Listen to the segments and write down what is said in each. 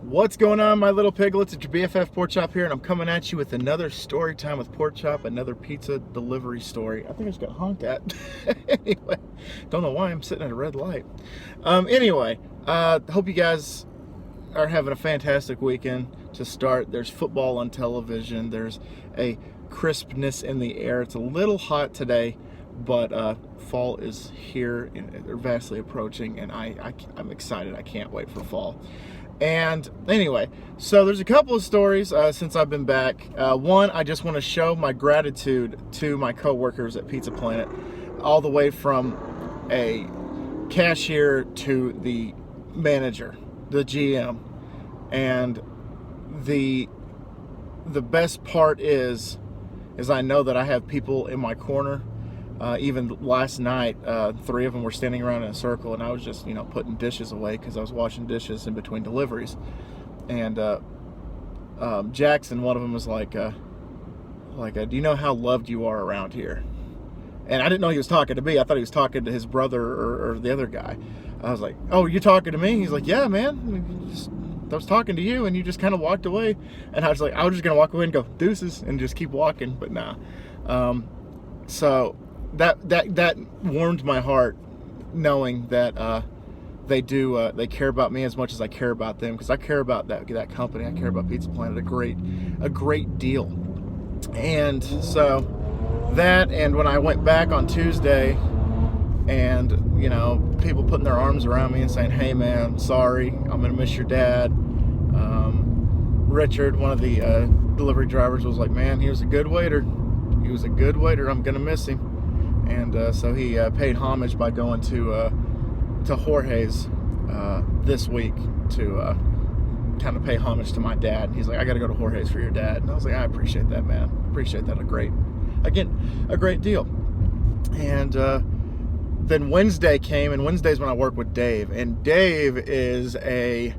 What's going on, my little piglets? It's your BFF Pork Chop here, and I'm coming at you with another story time with Pork Chop, another pizza delivery story. I think I just got honked at. Anyway, don't know why I'm sitting at a red light. Hope you guys are having a fantastic weekend to start. There's football on television. There's a crispness in the air. It's a little hot today, but fall is here and they're vastly approaching, and I'm excited. I can't wait for fall. And anyway, so there's a couple of stories since I've been back. One, I just want to show my gratitude to my coworkers at Pizza Planet, all the way from a cashier to the manager, the GM. And the best part is I know that I have people in my corner. Even last night, 3 of them were standing around in a circle, and I was just, putting dishes away because I was washing dishes in between deliveries. And Jackson, one of them, was like, do you know how loved you are around here? And I didn't know he was talking to me. I thought he was talking to his brother or the other guy. I was like, oh, you're talking to me? He's like, yeah, man. I was talking to you, and you just kind of walked away. And I was like, I was just going to walk away and go, deuces, and just keep walking. But nah. So that warmed my heart, knowing that they care about me as much as I care about them, because I care about that company. I care about Pizza Planet a great deal. And so that, and when I went back on Tuesday, and people putting their arms around me and saying, hey man, sorry, I'm gonna miss your dad. Richard, one of the delivery drivers, was like, man, he was a good waiter, I'm gonna miss him. And so he paid homage by going to Jorge's this week to kind of pay homage to my dad. He's like, I got to go to Jorge's for your dad. And I was like, I appreciate that, man. Appreciate that. A great deal. And then Wednesday came, and Wednesday's when I work with Dave. And Dave is a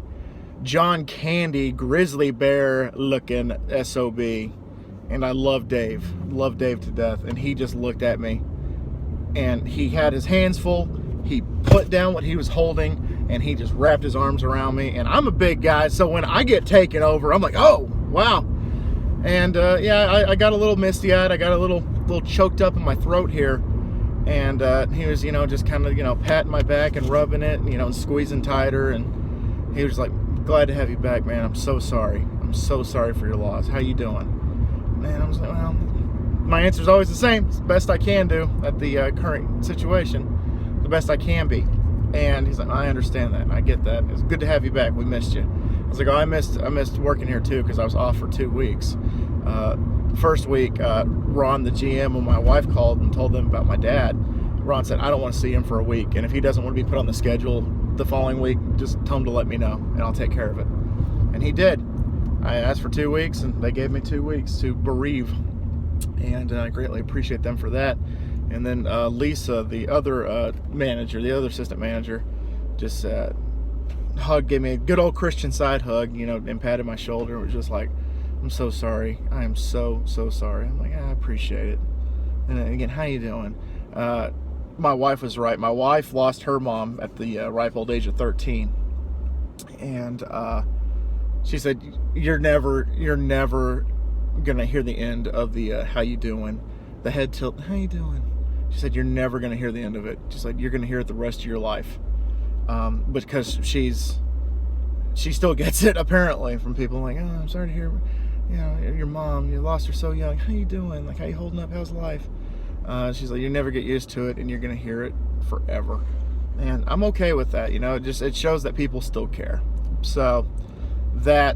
John Candy grizzly bear looking SOB. And I love Dave to death. And he just looked at me, and he had his hands full. He put down what he was holding, and he just wrapped his arms around me. And I'm a big guy, so when I get taken over, I'm like, oh, wow. And I got a little misty-eyed. I got a little choked up in my throat here. And he was, just kind of, patting my back and rubbing it, and squeezing tighter. And he was like, glad to have you back, man. I'm so sorry. I'm so sorry for your loss. How you doing? Man, I was like, well, my answer is always the same. It's the best I can do at the current situation, the best I can be. And he's like, I understand that. I get that. It's good to have you back. We missed you. I was like, oh, I missed working here too, because I was off for 2 weeks. First week, Ron, the GM, when my wife called and told them about my dad, Ron said, I don't want to see him for a week. And if he doesn't want to be put on the schedule the following week, just tell him to let me know, and I'll take care of it. And he did. I asked for 2 weeks, and they gave me 2 weeks to bereave. And I greatly appreciate them for that. And then Lisa, the other manager, the other assistant manager, just gave me a good old Christian side hug, and patted my shoulder. It was just like, I'm so sorry. I am so sorry. I'm like, I appreciate it. And then again, how you doing? My wife was right. My wife lost her mom at the ripe old age of 13. And she said, you're never gonna hear the end of the how you doing, the head tilt, how you doing. She said, you're never gonna hear the end of it. Just like, you're gonna hear it the rest of your life. Because she still gets it, apparently, from people like, oh, I'm sorry to hear, your mom, you lost her so young. How you doing? Like, how you holding up? How's life? She's like, you never get used to it, and you're gonna hear it forever. And I'm okay with that. It shows that people still care. So that,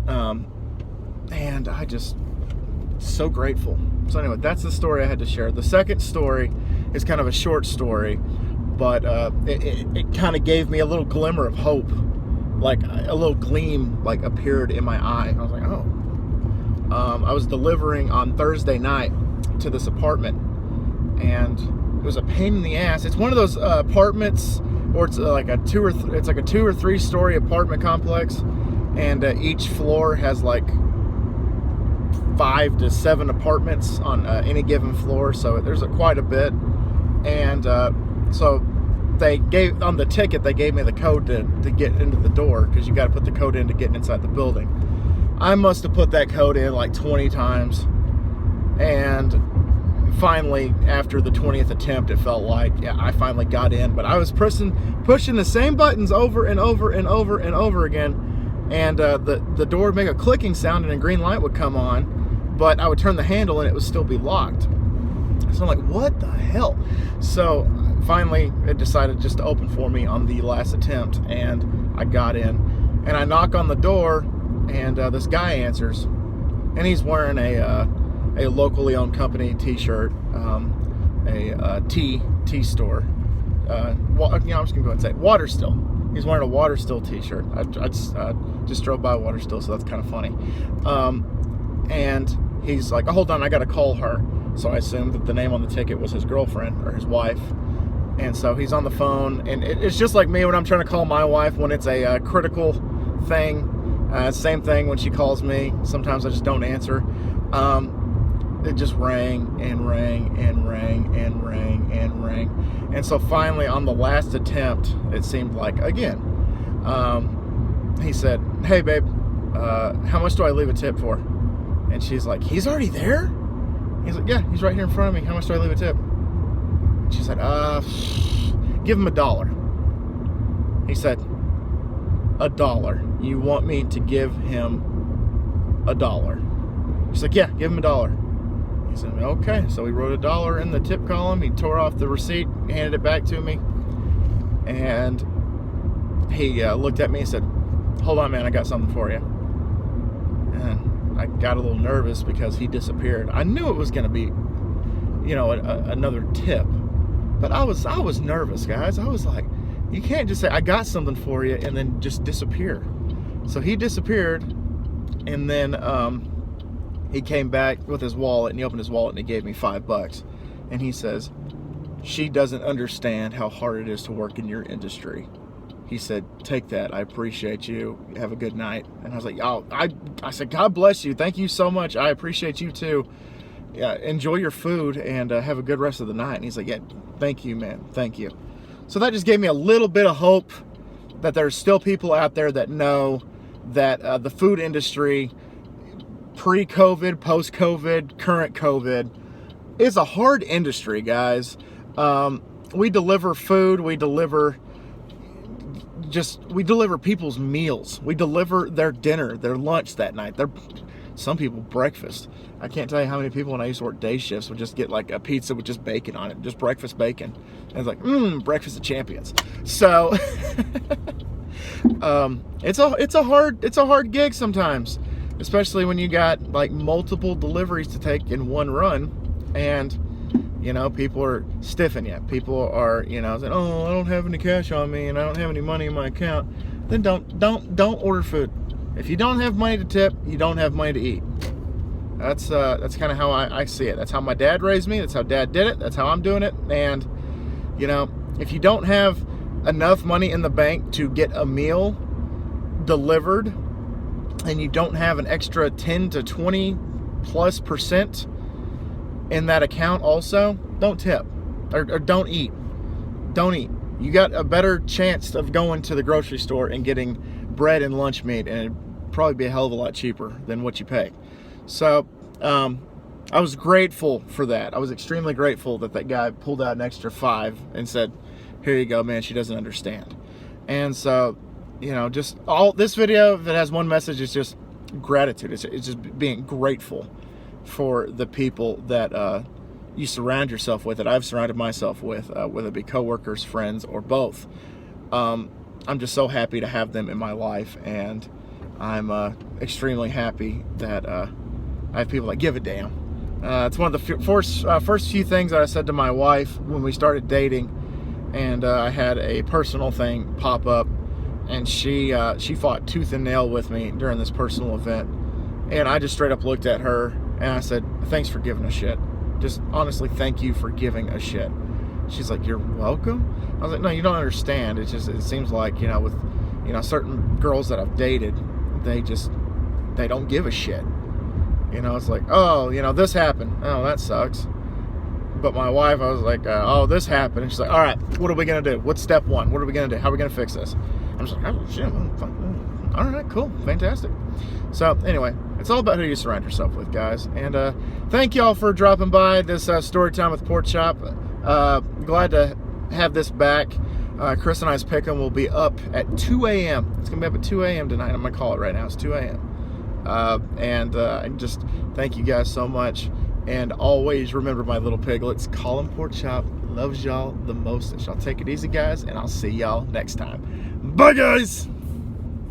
and I just so grateful. So anyway, that's the story I had to share. The second story is kind of a short story, but it kind of gave me a little glimmer of hope, like a little gleam like appeared in my eye. I was like, oh. I was delivering on Thursday night to this apartment, and it was a pain in the ass. It's one of those apartments, or it's like a 2 or 3 story apartment complex, and each floor has like 5 to 7 apartments on any given floor, so there's quite a bit. And so they gave on the ticket, they gave me the code to get into the door, because you got to put the code in to get inside the building. I must have put that code in like 20 times, and finally, after the 20th attempt, it felt like, yeah, I finally got in. But I was pushing the same buttons over and over and over and over again, and the door would make a clicking sound and a green light would come on, but I would turn the handle and it would still be locked. So I'm like, what the hell? So finally, it decided just to open for me on the last attempt, and I got in. And I knock on the door, and this guy answers, and he's wearing a locally owned company t-shirt, a tea store. I'm just gonna go ahead and say it. Water Still. He's wearing a Water Still t-shirt. I just drove by Water Still, so that's kind of funny. And he's like, oh, hold on, I gotta call her. So I assumed that the name on the ticket was his girlfriend or his wife. And so he's on the phone, and it's just like me when I'm trying to call my wife when it's a critical thing. Same thing when she calls me. Sometimes I just don't answer. It just rang and rang and rang and rang and rang. And so finally, on the last attempt, it seemed like, again, he said, hey, babe, how much do I leave a tip for? And she's like, he's already there? He's like, yeah, he's right here in front of me. How much do I leave a tip? And she said, give him $1. He said, $1. You want me to give him $1? She's like, yeah, give him $1. He said, okay. So he wrote $1 in the tip column. He tore off the receipt, handed it back to me, and he looked at me and said, hold on, man, I got something for you. And I got a little nervous because he disappeared. I knew it was going to be, another tip, but I was nervous, guys. I was like, you can't just say, I got something for you, and then just disappear. So he disappeared, and then he came back with his wallet, and he opened his wallet, and he gave me $5. And he says, she doesn't understand how hard it is to work in your industry. He said, take that. I appreciate you. Have a good night. And I was like, oh, I said, God bless you. Thank you so much. I appreciate you too. Yeah, enjoy your food, and have a good rest of the night. And he's like, yeah, thank you, man. Thank you. So that just gave me a little bit of hope that there's still people out there that know that the food industry, pre-COVID, post-COVID, current COVID, is a hard industry, guys. We deliver food. We deliver people's meals. We deliver their dinner, their lunch that night. Some people breakfast. I can't tell you how many people when I used to work day shifts would just get like a pizza with just bacon on it, just breakfast bacon. And it's like, breakfast of champions. So it's a hard gig sometimes, especially when you got like multiple deliveries to take in one run, and people are stiffing you. People are, saying, oh, I don't have any cash on me and I don't have any money in my account. Then don't order food. If you don't have money to tip, you don't have money to eat. That's kind of how I see it. That's how my dad raised me. That's how Dad did it. That's how I'm doing it. And, if you don't have enough money in the bank to get a meal delivered, and you don't have an extra 10 to 20+% in that account also, don't tip or don't eat. Don't eat. You got a better chance of going to the grocery store and getting bread and lunch meat, and it'd probably be a hell of a lot cheaper than what you pay. So I was grateful for that. I was extremely grateful that guy pulled out an extra $5 and said, here you go, man, she doesn't understand. And so, just all this video, if it has one message, it's just gratitude. It's just being grateful for the people that you surround yourself with, that I've surrounded myself with, whether it be coworkers, friends, or both. I'm just so happy to have them in my life, and I'm extremely happy that I have people that give a damn. It's one of the first few things that I said to my wife when we started dating, and I had a personal thing pop up, and she fought tooth and nail with me during this personal event, and I just straight up looked at her and I said, thanks for giving a shit. Just honestly, thank you for giving a shit. She's like, you're welcome. I was like, no, you don't understand. It seems like, with, certain girls that I've dated, they don't give a shit. It's like, oh, this happened. Oh, that sucks. But my wife, I was like, oh, this happened. And she's like, all right, what are we going to do? What's step one? What are we going to do? How are we going to fix this? I'm just like, oh, shit. All right, cool. Fantastic. So anyway, it's all about who you surround yourself with, guys. And thank y'all for dropping by this story time with Pork Chop. Glad to have this back. Chris and I's pick'em will be up at 2 a.m. It's going to be up at 2 a.m. tonight. I'm going to call it right now. It's 2 a.m. I just thank you guys so much. And always remember, my little piglets, Colin Pork Chop loves y'all the most. Y'all take it easy, guys, and I'll see y'all next time. Bye, guys!